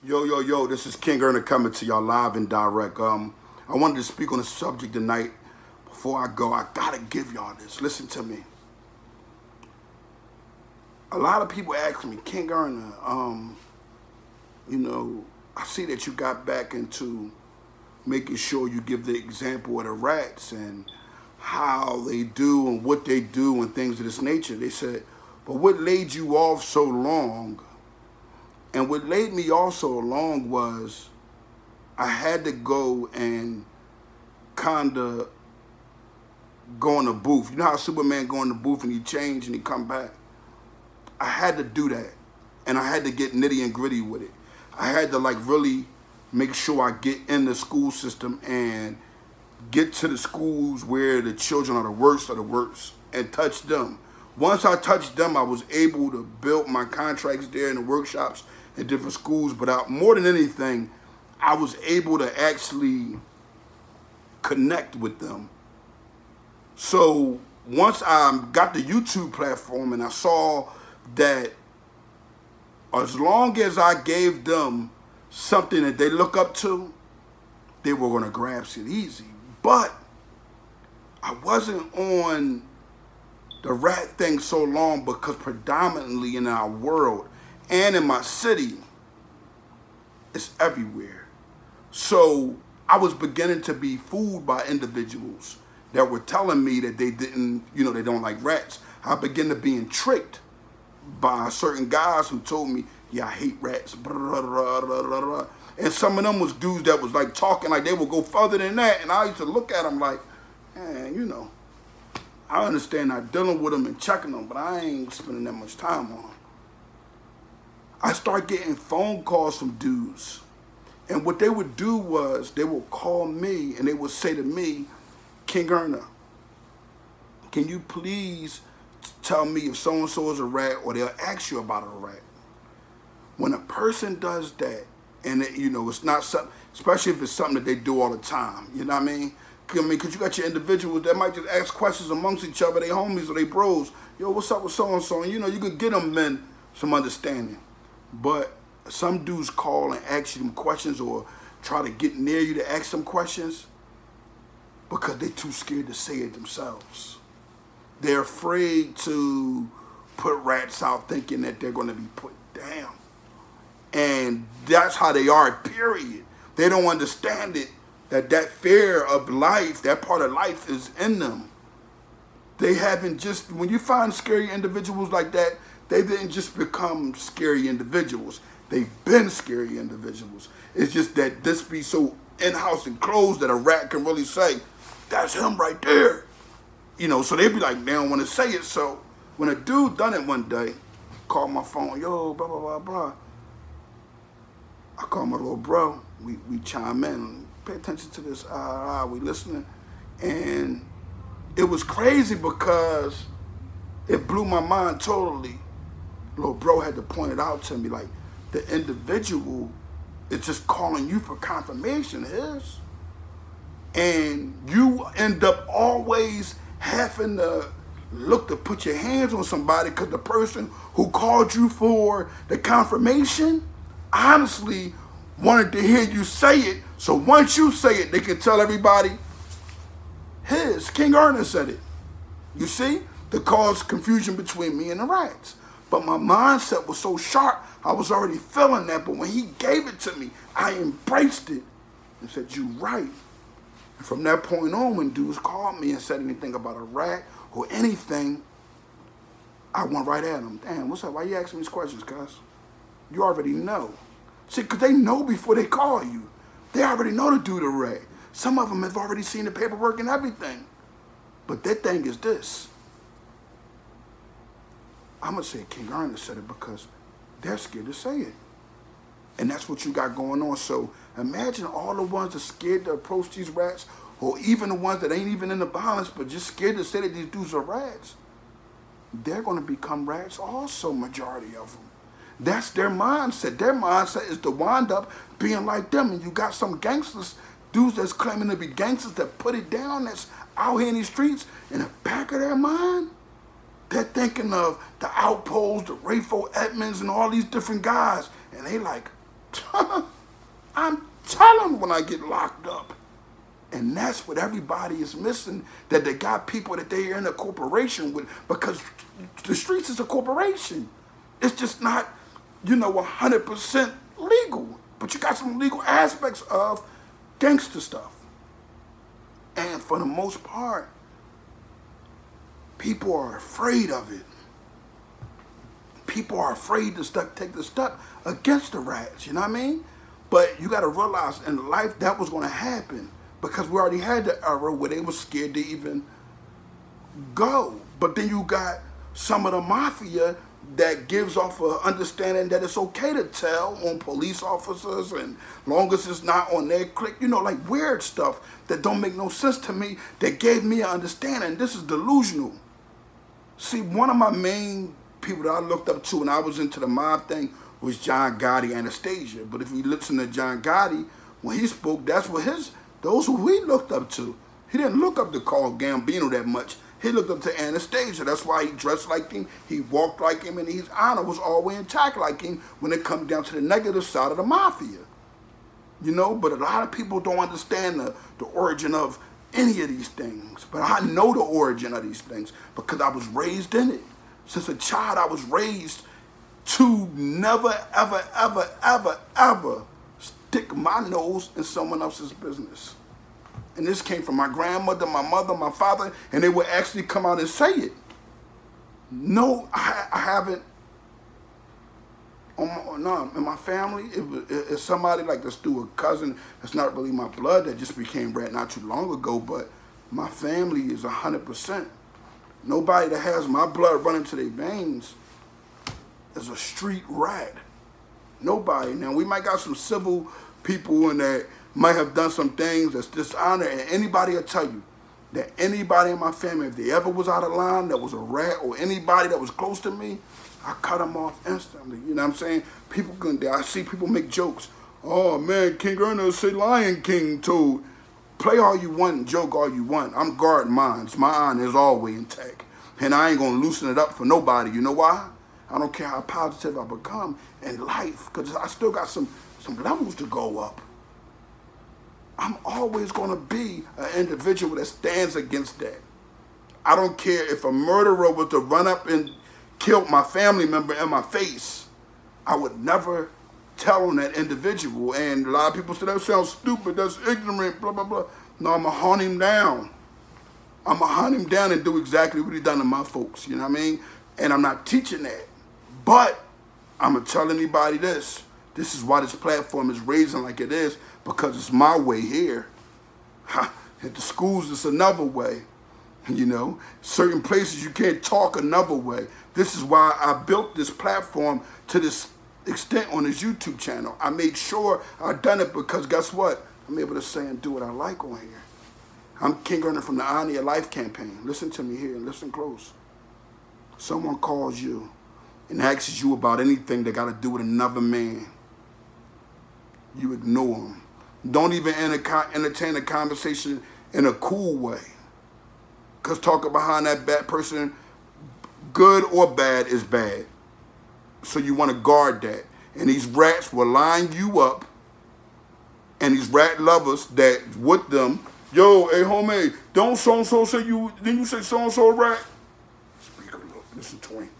Yo, yo, yo, this is King Erner coming to y'all live and direct. I wanted to speak on a subject tonight. Before I go, I gotta give y'all this. Listen to me. A lot of people ask me, King Erner, I see that you got back into making sure you give the example of the rats and how they do and what they do and things of this nature. They said, but what laid you off so long? And what laid me off so long was I had to go and kind of go in the booth. You know how Superman go in the booth and he change and he come back? I had to do that. And I had to get nitty and gritty with it. I had to really make sure I get in the school system and get to the schools where the children are the worst of the worst and touch them. Once I touched them, I was able to build my contracts there in the workshops in different schools. But more than anything, I was able to actually connect with them. So once I got the YouTube platform and I saw that as long as I gave them something that they look up to, they were going to grasp it easy. But I wasn't on the rat thing so long because predominantly in our world and in my city, it's everywhere. So I was beginning to be fooled by individuals that were telling me that they didn't, they don't like rats. I began to being tricked by certain guys who told me, yeah, I hate rats. And some of them was dudes that was talking like they would go further than that. And I used to look at them like, man, I understand not dealing with them and checking them, but I ain't spending that much time on them. I started getting phone calls from dudes. And what they would do was they would call me and they would say to me, King Erner, can you please tell me if so-and-so is a rat, or they'll ask you about a rat. When a person does that, and it's not something, especially if it's something that they do all the time, you know what I mean? Because you got your individuals that might just ask questions amongst each other, they homies or they bros. Yo, what's up with so-and-so? And, you could get them men some understanding. But some dudes call and ask you them questions or try to get near you to ask them questions because they're too scared to say it themselves. They're afraid to put rats out thinking that they're going to be put down. And that's how they are, period. They don't understand it, that fear of life, that part of life is in them. They haven't just, when you find scary individuals like that, they didn't just become scary individuals. They've been scary individuals. It's just that this be so in-house and closed that a rat can really say, that's him right there. So they be like, they don't want to say it. So when a dude done it one day, called my phone, yo, blah, blah, blah, blah. I call my little bro, we chime in, pay attention to this, we listening. And it was crazy because it blew my mind totally. Little bro had to point it out to me, like the individual is just calling you for confirmation, and you end up always having to look to put your hands on somebody because the person who called you for the confirmation honestly wanted to hear you say it. So once you say it, they can tell everybody, King Erner said it. You see? To cause confusion between me and the rats. But my mindset was so sharp, I was already feeling that. But when he gave it to me, I embraced it and said, you right. And from that point on, when dudes called me and said anything about a rat or anything, I went right at them. Damn, what's up? Why you asking me these questions, cuz? You already know. See, because they know before they call you. They already know to do the rat. Some of them have already seen the paperwork and everything. But their thing is this. I'm going to say King Erner said it because they're scared to say it. And that's what you got going on. So imagine all the ones that are scared to approach these rats, or even the ones that ain't even in the violence, but just scared to say that these dudes are rats. They're going to become rats also, majority of them. That's their mindset. Their mindset is to wind up being like them. And you got some gangsters, dudes that's claiming to be gangsters that put it down, that's out here in these streets. In the back of their mind, they're thinking of the Outpost, the Rayfo Edmonds, and all these different guys. And they like, I'm telling when I get locked up. And that's what everybody is missing, that they got people that they're in a corporation with, because the streets is a corporation. It's just not, 100% legal. But you got some legal aspects of gangster stuff. And for the most part, people are afraid of it. People are afraid to take the step against the rats, you know what I mean? But you got to realize in life that was going to happen, because we already had the era where they were scared to even go. But then you got some of the mafia that gives off an understanding that it's okay to tell on police officers, and long as it's not on their clique, like weird stuff that don't make no sense to me, that gave me an understanding. This is delusional. See, one of my main people that I looked up to when I was into the mob thing was John Gotti, Anastasia. But if you listen to John Gotti, when he spoke, that's what those who we looked up to. He didn't look up to Carl Gambino that much. He looked up to Anastasia. That's why he dressed like him, he walked like him, and his honor was always intact like him when it comes down to the negative side of the mafia. But a lot of people don't understand the origin of any of these things. But I know the origin of these things because I was raised in it. Since a child, I was raised to never, ever, ever, ever, ever stick my nose in someone else's business. And this came from my grandmother, my mother, my father, and they would actually come out and say it. No, I haven't. No, in my family, it's somebody like this through a cousin that's not really my blood that just became rat not too long ago, but my family is 100%. Nobody that has my blood running to their veins is a street rat. Nobody. Now, we might got some civil people in that might have done some things that's dishonor, and anybody will tell you that anybody in my family, if they ever was out of line, that was a rat, or anybody that was close to me, I cut them off instantly. You know what I'm saying? I see people make jokes. Oh man, King Ernest say Lion King told. Play all you want and joke all you want. I'm guarding mine. My honor is always intact. And I ain't gonna loosen it up for nobody. You know why? I don't care how positive I become in life, because I still got some levels to go up. I'm always gonna be an individual that stands against that. I don't care if a murderer was to run up and kill my family member in my face. I would never tell on that individual. And a lot of people say that sounds stupid, that's ignorant, blah, blah, blah. No, I'm gonna hunt him down. I'm gonna hunt him down and do exactly what he done to my folks, you know what I mean? And I'm not teaching that. But I'm gonna tell anybody this. This is why this platform is raising like it is, because it's my way here. At the schools, it's another way. Certain places you can't talk another way. This is why I built this platform to this extent on this YouTube channel. I made sure I done it because guess what? I'm able to say and do what I like on here. I'm King Ernest from the Honor Your Life campaign. Listen to me here and listen close. Someone calls you and asks you about anything that got to do with another man. You ignore them. Don't even entertain a conversation in a cool way. Because talking behind that bad person, good or bad, is bad. So you want to guard that. And these rats will line you up. And these rat lovers that with them, yo, hey, homie, don't so-and-so say you, didn't you say so-and-so a rat? Speak up, listen to him.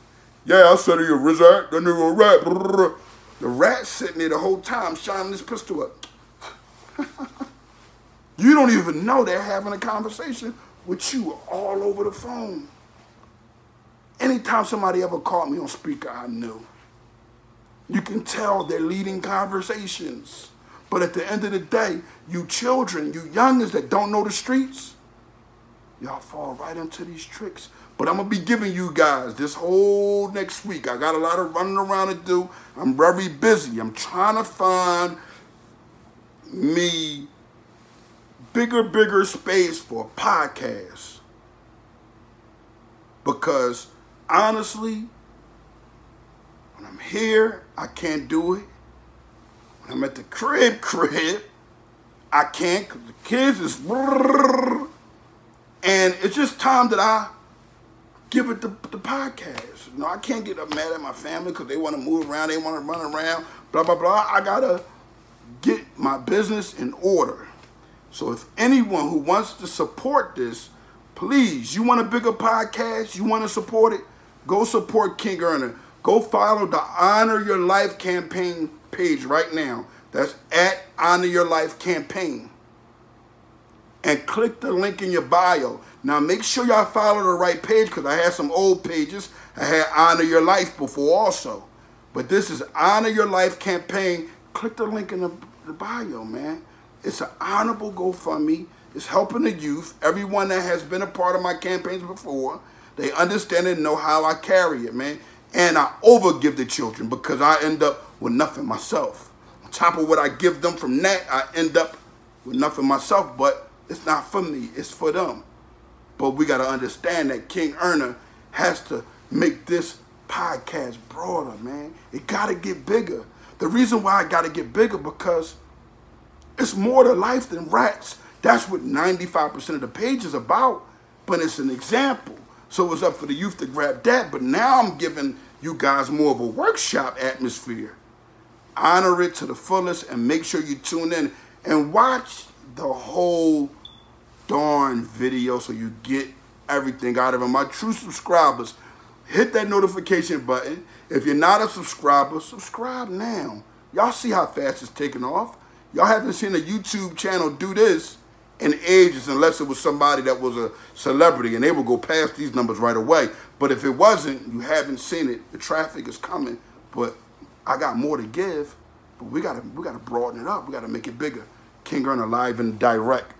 Yeah, I said he a rat, that nigga a rat. The rat sitting there the whole time shining his pistol up. You don't even know they're having a conversation with you all over the phone. Anytime somebody ever called me on speaker, I knew. You can tell they're leading conversations. But at the end of the day, you children, you youngins that don't know the streets, y'all fall right into these tricks. But I'm going to be giving you guys this whole next week. I got a lot of running around to do. I'm very busy. I'm trying to find me bigger space for a podcast. Because honestly, when I'm here, I can't do it. When I'm at the crib, I can't, because the kids is, and it's just time that I give it the podcast. You know, I can't get mad at my family because they want to move around, they want to run around, blah, blah, blah. I got to get my business in order. So if anyone who wants to support this, please, you want a bigger podcast, you want to support it, go support King Earner. Go follow the Honor Your Life campaign page right now. That's at Honor Your Life campaign. And click the link in your bio. Now make sure y'all follow the right page because I had some old pages. I had Honor Your Life before also. But this is Honor Your Life campaign. Click the link in the bio, man. It's an honorable GoFundMe. It's helping the youth. Everyone that has been a part of my campaigns before, they understand and know how I carry it, man. And I overgive the children because I end up with nothing myself. On top of what I give them from that, I end up with nothing myself. But it's not for me, it's for them. But we got to understand that King Earner has to make this podcast broader, man. It got to get bigger. The reason why I got to get bigger because it's more to life than rats. That's what 95% of the page is about. But it's an example. So it's up for the youth to grab that. But now I'm giving you guys more of a workshop atmosphere. Honor it to the fullest and make sure you tune in and watch the whole darn video so you get everything out of it. My true subscribers, hit that notification button. If you're not a subscriber, subscribe now. Y'all see how fast it's taking off. Y'all haven't seen a YouTube channel do this in ages unless it was somebody that was a celebrity and they would go past these numbers right away. But if it wasn't, you haven't seen it. The traffic is coming, but I got more to give. But we gotta broaden it up. We gotta make it bigger. King Earner live and direct.